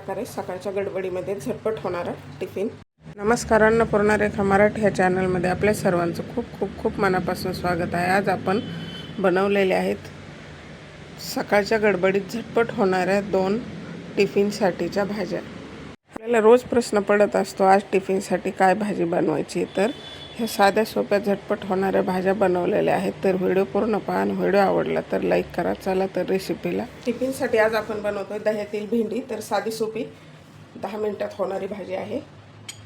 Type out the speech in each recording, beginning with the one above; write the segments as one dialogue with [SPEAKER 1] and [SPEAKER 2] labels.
[SPEAKER 1] प्रकारे सकाळच्या गडबडीमध्ये झटपट होणारा टिफिन. नमस्कार, अन्नपूर्णा रेखा मराठी ह्या चॅनलमध्ये आपल्या सर्वांचं खूप खूप खूप मनापासून स्वागत आहे. आज आपण बनवलेले आहेत सकाळच्या गडबडीत झटपट होणाऱ्या 2 टिफिनसाठीच्या भाज्या. आपल्याला रोज प्रश्न पडत असतो, आज टिफिनसाठी काय भाजी बनवायची. तर ह्या साध्या सोप्या झटपट होणाऱ्या भाज्या बनवलेल्या आहेत. तर व्हिडिओ पूर्ण पहा आणि व्हिडिओ आवडला तर लाईक करा. चला तर रेसिपीला. टिफिनसाठी आज आपण बनवतोय दह्यातील भेंडी. तर साधी सोपी 10 मिनिटात होणारी भाजी आहे.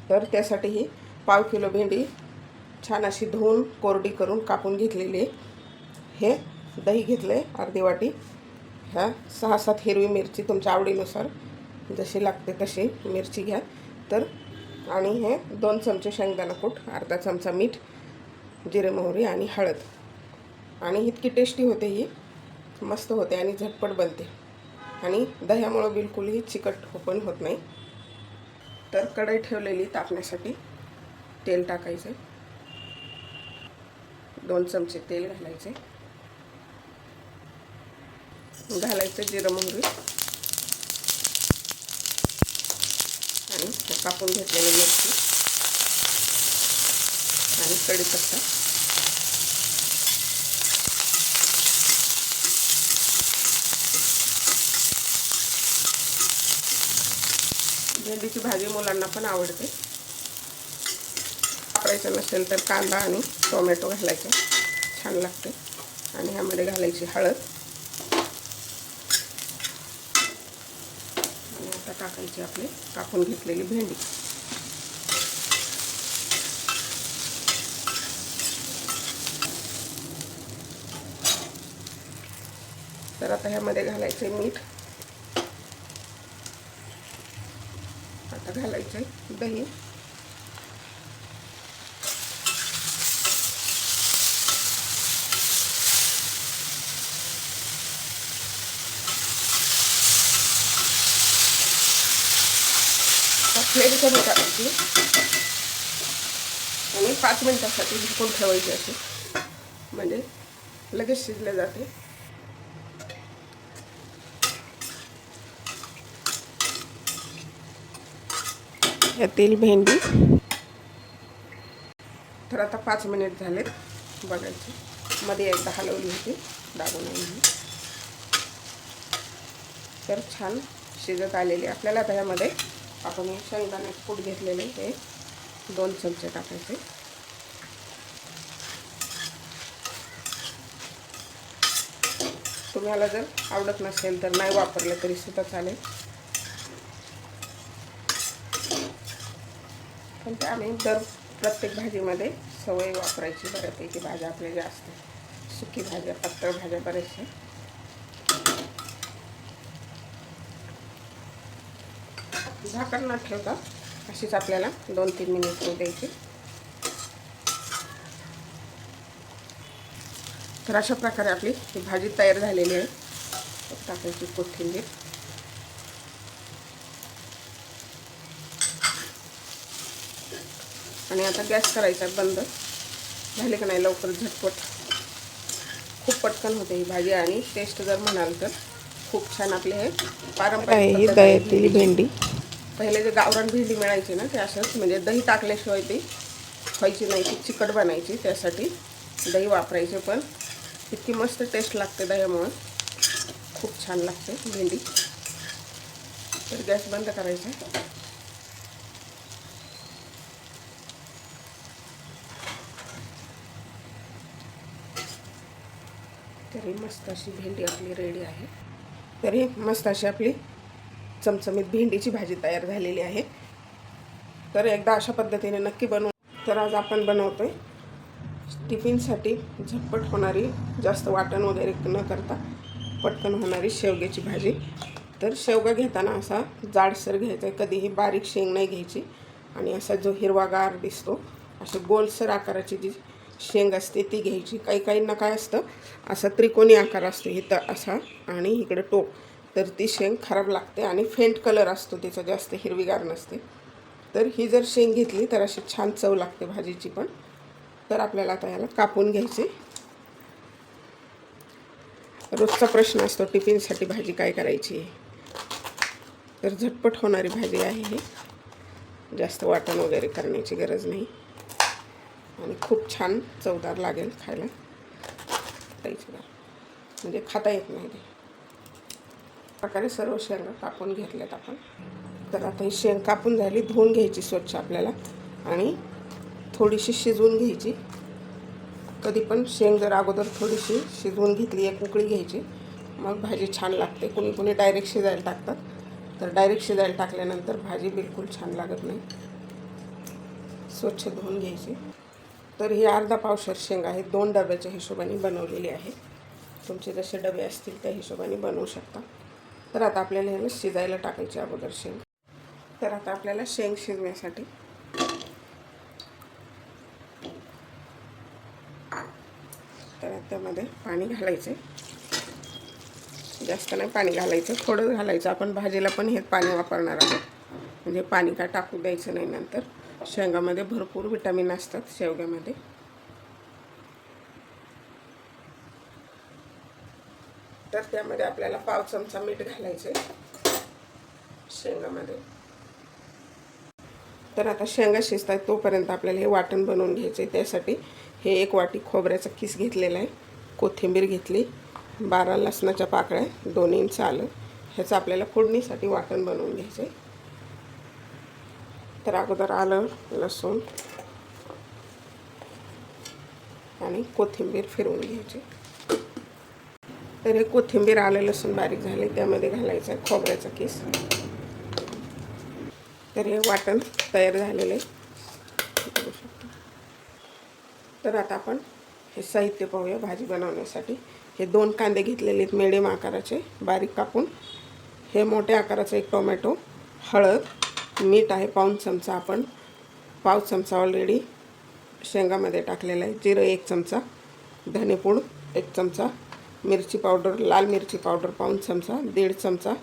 [SPEAKER 1] तर त्यासाठी ही 1/2 किलो भेंडी छान अशी धुवून कोरडी करून कापून घेतलेली आहे. हे दही घेतले अर्धी वाटी. ह्या 6-7 हिरवी मिरची तुमच्या आवडीनुसार जशी लागते तशी मिरची घ्या. तर आणि हे 2 चमचे शेंगदाणा कूट, अर्धा चमचा मीठ, जिरे मोहरी आणि हळद. आणि इतकी टेस्टी होते, ही मस्त होते आणि झटपट बनते आणि दह्यामुळं बिलकुलही चिकट पण होत नाही. तर कढई ठेवलेली तापण्यासाठी. तेल टाकायचं, 2 चमचे तेल घालायचे. जिरं मोहरी आणि कापून घेतलेली मिरची आणि कढीपत्ता. भेंडीची भाजी मुलांना पण आवडते. वापरायचं नसेल तर कांदा आणि टोमॅटो घालायचा, छान लागते. आणि ह्यामध्ये घालायची हळद. आणि आता टाकायची आपली कापून घेतलेली भेंडी. तर आता ह्यामध्ये घालायचे मीठ. आता घालायचे दही. फ्लेम कमी करायची आणि 5 मिनिटासाठी झाकून ठेवायची अशी, म्हणजे लगेच शिजले जाते. यातील भेंडी. तर आता 5 मिनिट झाले, बघायची. मध्ये एकदा हलवली होती दाबून आणली. तर छान शिजत आलेली. आपल्याला त्यामध्ये आपण शेंगदाणे कूट घेतलेले हे 2 चमचे टाकायचे. तुम्हाला जर आवडत नसेल तर नाही वापरलं तरी सुद्धा चालेल, पण ते आम्ही प्रत्येक भाजीमध्ये सवय वापरायची. बऱ्यापैकी भाज्या आपल्या ज्या असतात, सुकी भाज्या, पातळ भाज्या बरेचशा. झाकण न ठेवता अशीच आपल्याला 2-3 मिनिट होऊ द्यायची. तर अशा प्रकारे आपली ही भाजी तयार झालेली आहे. टाकायची कोथिंबीर. आणि आता गॅस करायचा बंद. झाले का नाही लवकर झटपट, खूप पटकन होते ही भाजी. आणि टेस्ट जर म्हणाल तर खूप छान. आपले हे पारंपरिक दह्यातील भेंडी. पहिले जे गावरान भेंडी मिळायची ना, ते असंच म्हणजे दही टाकल्याशिवाय ती व्हायची नाही, ती चिकट बनायची. त्यासाठी दही वापरायचे, पण इतकी मस्त टेस्ट लागते दह्यामुळं, खूप छान लागते भेंडी. तर गॅस बंद करायचा. तरी मस्त अशी भेंडी आपली रेडी आहे. तरी मस्त अशी आपली चमचमीत भेंडीची भाजी तयार झालेली आहे. तर एकदा अशा पद्धतीने नक्की बनवू. तर आज आपण बनवतोय टिफिनसाठी झटपट होणारी, जास्त वाटण वगैरे न करता पटकन होणारी शेवग्याची भाजी. तर शेवगा घेताना असा जाडसर घ्यायचा आहे, कधीही बारीक शेंग नाही घ्यायची. आणि असा जो हिरवागार दिसतो अशा गोलसर आकाराची जी शेंग असते ती घ्यायची. काहींना काय असतं, असा त्रिकोणी आकार असतो इथं असा आणि इकडे टोक. तर ती शेंग खराब लागते आणि फेंट कलर असतो तिचा, जास्त हिरवीगार नसते. तर ही जर शेंग घेतली तर अशी छान चव लागते भाजीची पण. तर आपल्याला आता याला कापून घ्यायचे. रोजचा प्रश्न असतो टिफिनसाठी भाजी काय करायची. तर झटपट होणारी भाजी आहे ही, जास्त वाटण वगैरे करण्याची गरज नाही आणि खूप छान चवदार लागेल खायला, म्हणजे खाता येत नाही ते प्रकारे. सर्व शेंगा कापून घेतल्यात आपण. तर आता ही शेंग कापून झाली, धुवून घ्यायची स्वच्छ आपल्याला आणि थोडीशी शिजवून घ्यायची. कधी पण शेंग जर अगोदर थोडीशी शिजवून घेतली, एक उकळी घ्यायची, मग भाजी छान लागते. कुणी कुणी डायरेक्ट शिजायला टाकतात, तर डायरेक्ट शिजायला टाकल्यानंतर भाजी बिलकुल छान लागत नाही. स्वच्छ धुवून घ्यायची. तर ही अर्धा पावशेर शेंग आहे, 2 डब्याच्या हिशोबाने बनवलेली आहे. तुमचे जसे डबे असतील त्या हिशोबाने बनवू शकता. तर आता आपल्याला ह्याला शिजायला टाकायची अगोदर शेंग. तर आता आपल्याला शेंग शिजण्यासाठी तर त्यामध्ये पाणी घालायचं. जास्त नाही पाणी घालायचं, थोडं घालायचं. आपण भाजीला पण हे पाणी वापरणार आहोत, म्हणजे पाणी काय टाकू द्यायचं नाही. नंतर शेंगामध्ये भरपूर विटॅमिन असतात शेवग्यामध्ये. तर त्यामध्ये आपल्याला पाव चमचा मीठ घालायचे शेंगामध्ये. तर आता शेंगा शिजतात तोपर्यंत आपल्याला हे वाटण बनवून घ्यायचे. त्यासाठी हे 1 वाटी खोबऱ्याचा किस घेतलेला आहे, कोथिंबीर घेतली, 12 लसणाच्या पाकळ्या, 2 इंच आलं. ह्याचं आपल्याला फोडणीसाठी वाटण बनवून घ्यायचं. तर अगोदर आलं, लसूण आणि कोथिंबीर फिरवून घ्यायची. तर हे कोथिंबीर, आलं, लसूण बारीक झाले, त्यामध्ये घालायचं आहे खोबऱ्याचा किस. तर हे वाटण तयार झालेलं आहे, बघू शकता. तर आता आपण हे साहित्य पाहूया भाजी बनवण्यासाठी. हे 2 कांदे घेतलेले आहेत मिडियम आकाराचे, बारीक कापून. हे मोठ्या आकाराचं 1 टोमॅटो, हळद, मीठ आहे पाऊण चमचा. आपण पाव चमचा ऑलरेडी शेंगामध्ये टाकलेला आहे. जिरं 1 चमचा, धनेपूड 1 चमचा, मिरची पावडर, लाल मिरची पावडर पाऊण चमचा, 1.5 चमचा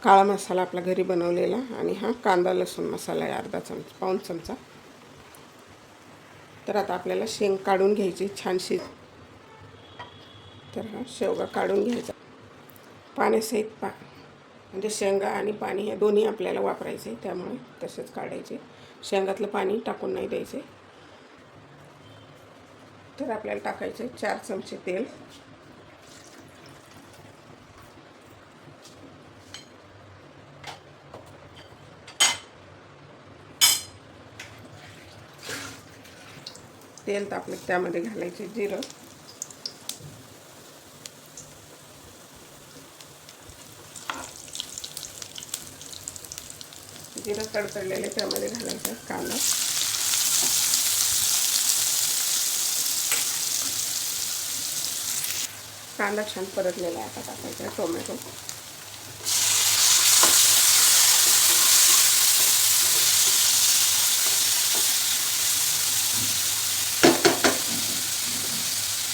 [SPEAKER 1] काळा मसाला आपला घरी बनवलेला, आणि हा कांदा लसूण मसाला आहे अर्धा चमचा, पाऊण चमचा. तर आता आपल्याला शेंग काढून घ्यायची छान तर हा शेवगा काढून घ्यायचा पाण्यासहित. म्हणजे शेंगा आणि पाणी हे दोन्ही आपल्याला वापरायचे, त्यामुळे तसेच काढायचे. शेंगातलं पाणी टाकून नाही द्यायचे. तर आपल्याला टाकायचे 4 चमचे तेल. तेल तापले त्यामध्ये घालायचे जिरं, जिरं तडतडलेले त्यामध्ये घालायचं कांदा, कांदा छान परतलेला आहे. आता टाकायचा टोमॅटो,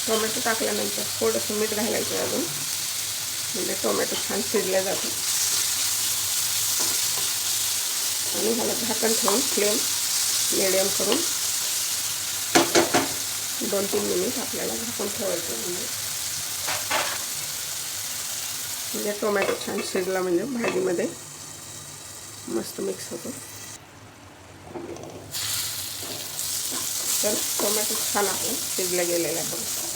[SPEAKER 1] टोमॅटो टाकल्यानंतर थोडंसं मीठ घालायचं अजून, म्हणजे टोमॅटो छान शिजले जातो. आणि ह्याला झाकण ठेवून फ्लेम मिडियम करून 2-3 मिनिट आपल्याला झाकून ठेवायचं. म्हणजे टोमॅटो छान शिजला म्हणजे भाजीमध्ये मस्त मिक्स होतो. तर टोमॅटो छान आपलं शिजला गेलेला आहे.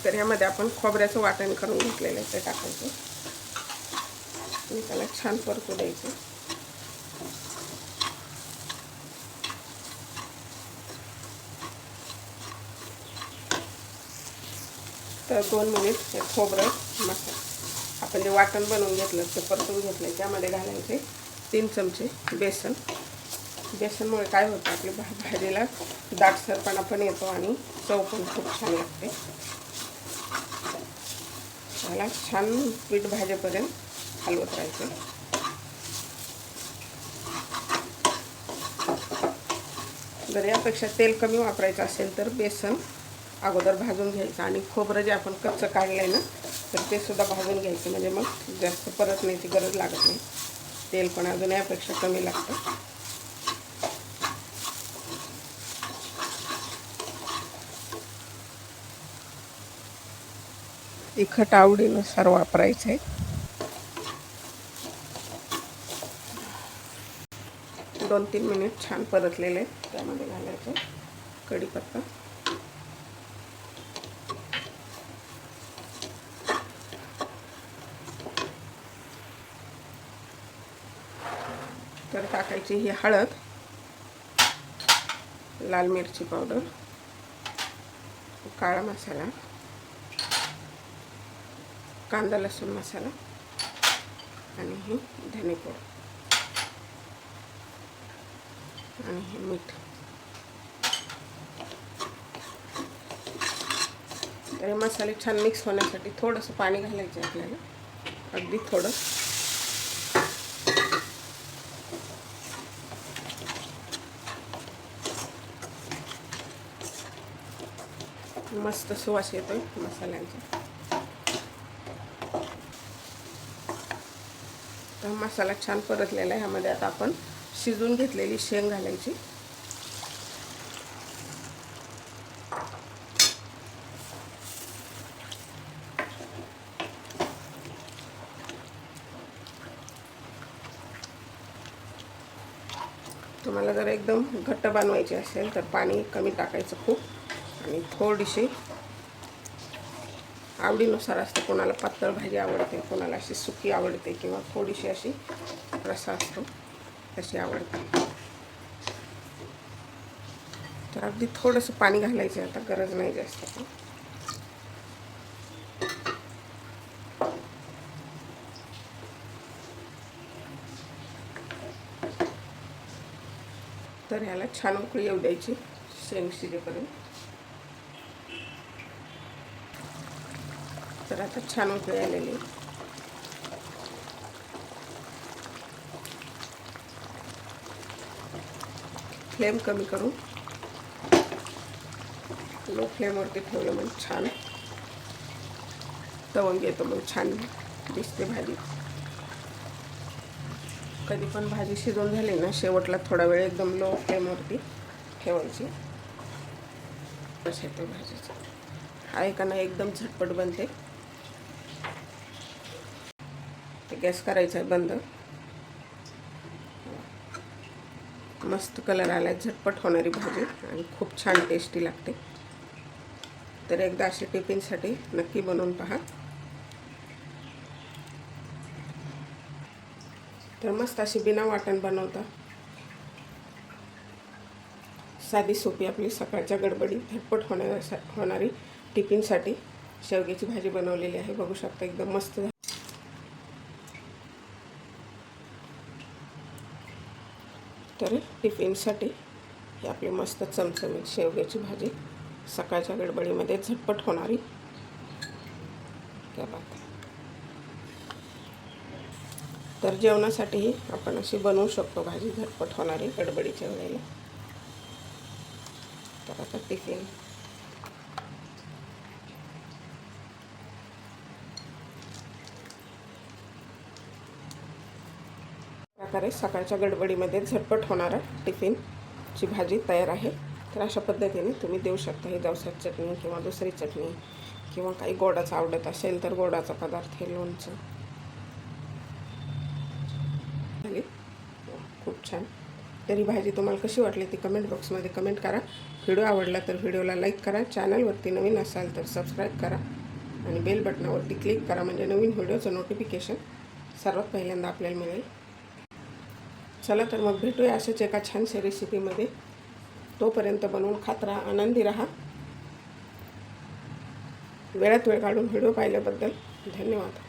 [SPEAKER 1] तर ह्यामध्ये आपण खोबऱ्याचं वाटण करून घेतलेलं आहे ते टाकायचं आणि त्याला छान परतू द्यायचं. तर 2 मिनिट हे खोबरं मसाला आपण जे वाटण बनवून घेतलं ते परतून घेतलं. त्यामध्ये घालायचे 3 चमचे बेसन. बेसनमुळे काय होतं, आपली भाजीला दाटसरपणा पण येतो आणि चव पण खूप छान लागते. त्याला छान पीठ भाजेपर्यंत हलवत राहायचं. जर यापेक्षा तेल कमी वापरायचं असेल तर बेसन अगोदर भाजून घ्यायचं आणि खोबरं जे आपण कच्चं काढलं आहे ना तर ते सुद्धा भाजून घ्यायचं, म्हणजे मग जास्त परतण्याची गरज लागत नाही. तेल पण अजून यापेक्षा कमी लागतं. तिखट आवडीनुसार वापरायचं आहे. 2-3 मिनिट छान परतलेले आहेत. त्यामध्ये घालायचं कढीपत्ता, तर टाकायची ही हळद, लाल मिरची पावडर, काळा मसाला, कांदा लसूण मसाला आणि ही धने पावडर आणि हे मीठ. तर हे मसाले छान मिक्स होण्यासाठी थोडंसं पाणी घालायचं आहे आपल्याला, अगदी थोडं. मस्त सुवास येतोय मसाल्यांचा. तर मसाला छान परतलेला आहे. ह्यामध्ये आता आपण शिजवून घेतलेली शेंग घालायची. तुम्हाला जर एकदम घट्ट बनवायची असेल तर पाणी कमी टाकायचं खूप, आणि थोडीशी आवडीनुसार असते. कोणाला पातळ भाजी आवडते, कोणाला अशी सुकी आवडते, किंवा थोडीशी अशी रस्सा असतो तशी आवडते. तर अगदी थोडंसं पाणी घालायचं, आता गरज नाही जास्त. तर ह्याला छान उकळी येऊ द्यायची शेंग शिजेपर्यंत. तर आता छान उकळी आलेली. फ्लेम कमी करून लो फ्लेमवरती ठेवलं मग छान तवंग येतो, मग छान दिसते भाजी. कधी पण भाजी शिजवून झाली ना, शेवटला थोडा वेळ एकदम लो फ्लेमवरती ठेवायची. कसं येते भाजीचं आहे का नाही, एकदम झटपट बनते. ते गॅस करायचा आहे बंद. मस्त कलर आला, झटपट होणारी भाजी आणि खूप छान टेस्टी लागते. तर एकदा अशी टिफिनसाठी नक्की बनवून पहा. तर मस्त अशी बिना वाटण बनवता साधी सोपी आपली सकाळच्या गडबडीत झटपट होणारी टिफिनसाठी शेवग्याची भाजी बनवलेली आहे. बघू शकता एकदम मस्त. तर टिफिनसाठी ही आपली मस्त चमचमीत शेवग्याची भाजी, सकाळच्या गडबडीमध्ये झटपट होणारी. क्या बात आहे. तर जेवणासाठीही आपण अशी बनवू शकतो भाजी, झटपट होणारी गडबडीच्या वेळेला. तर आता टिफिन प्रकारे सकाळच्या गडबडीमध्ये झटपट होणारा टिफिनची भाजी तयार आहे. तर अशा पद्धतीने तुम्ही देऊ शकता. ही जवसाची चटणी किंवा दुसरी चटणी, किंवा काही गोडाचं आवडत असेल तर गोडाचा पदार्थ, हे लोणचं. खूप छान. तरी भाजी तुम्हाला कशी वाटली ती कमेंट बॉक्समध्ये कमेंट करा. व्हिडिओ आवडला तर व्हिडिओला लाईक करा. चॅनलवरती नवीन असाल तर सबस्क्राईब करा आणि बेल बटनावरती क्लिक करा, म्हणजे नवीन व्हिडिओचं नोटिफिकेशन सर्वात पहिल्यांदा आपल्याला मिळेल. चला तर मग भेटूया अशाच एका छानशा रेसिपीमध्ये. तोपर्यंत बनवून खात राहा, आनंदी राहा. वेळात वेळ काढून व्हिडिओ पाहिल्याबद्दल धन्यवाद.